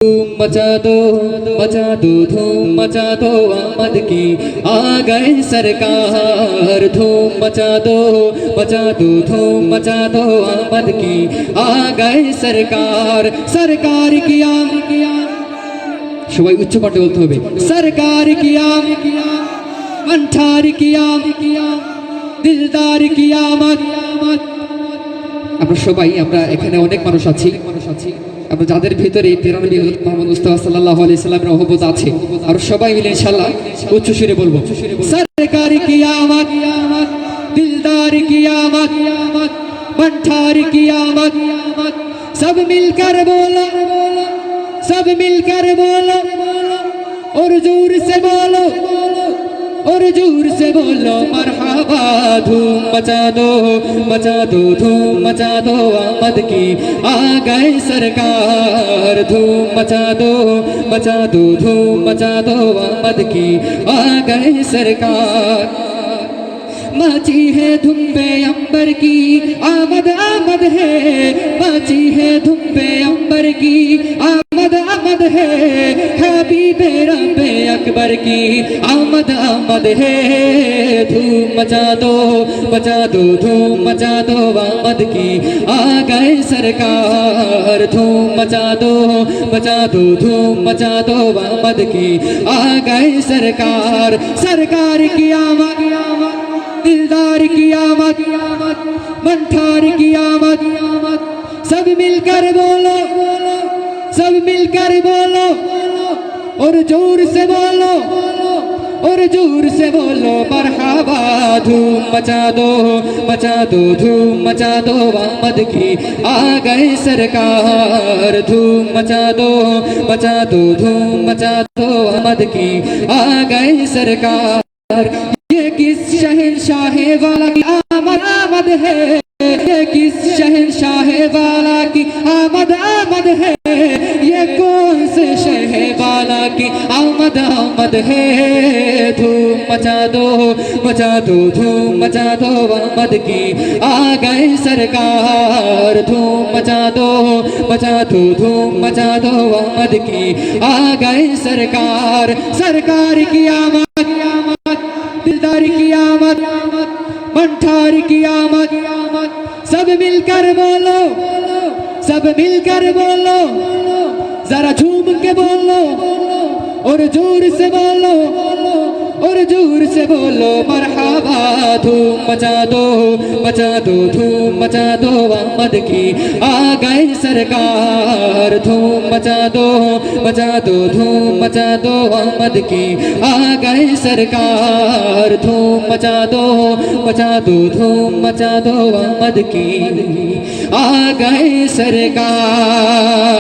धूम मचा दो धूम मचा दो आमद की आ गए सरकार। धूम मचा दो धूम मचा दो आमद की आ गए सरकार। सरकार की সবাই উচ্চ কণ্ঠে বলতে হবে सरकार की अंठार की दिलदार की आमद। আমরা সবাই এখানে অনেক মানুষ আছি আমরা যাদের ভিতরে প্রেরণা মুহাম্মদ মুস্তাফা সাল্লাল্লাহু আলাইহি সাল্লামের মহব্বত আছে আর সবাই মিলে ইনশাআল্লাহ উচ্চ সুরে বলবো सरकार की आमद दिलदार की आमद मंठार की आमद। सब मिलकर बोलो और जोर से बोलो मरहबा। धूम मचा दो धूम मचा दो आमद की आ गए सरकार। धूम मचा दो धूम मचा दो आमद की आ गए सरकार। मची है धूम पे अंबर की आमद है। मची है धूम पे अंबर की आमद है। हबीबे रब्बे अकबर की आमद है। धूम मचा दो धूम मचा दो आमद की आ गए सरकार। धूम मचा दो धूम मचा दो आमद की आ गए सरकार। सरकार की आमद दिलदार की आमद मंठार की आमद। सब मिलकर बोलो और जोर से बोलो मरहबा। धूम मचा दो धूम मचा दो आमद की आ गए सरकार। धूम मचा दो धूम मचा दो आमद की आ गए सरकार। ये किस शहंशाह वाला की आमद है। ये किस शहंशाह वाला की आमद है। ये कौन से शहर वाला की आमद है। धूम मचा दो धूम मचा दो आमद की आ गए सरकार। धूम मचा दो धूम मचा दो आमद की आ गए सरकार। सरकार की आमद दिलदार की आमद मंठार की आमद। सब मिलकर बोलो जरा झूम के बोलो और जोर से बोलो मरहबा। धूम मचा दो धूम मचा दो आमद की आ गए सरकार। धूम मचा दो धूम मचा दो आमद की आ गए सरकार। धूम मचा दो धूम मचा दो आमद की आ गए सरकार।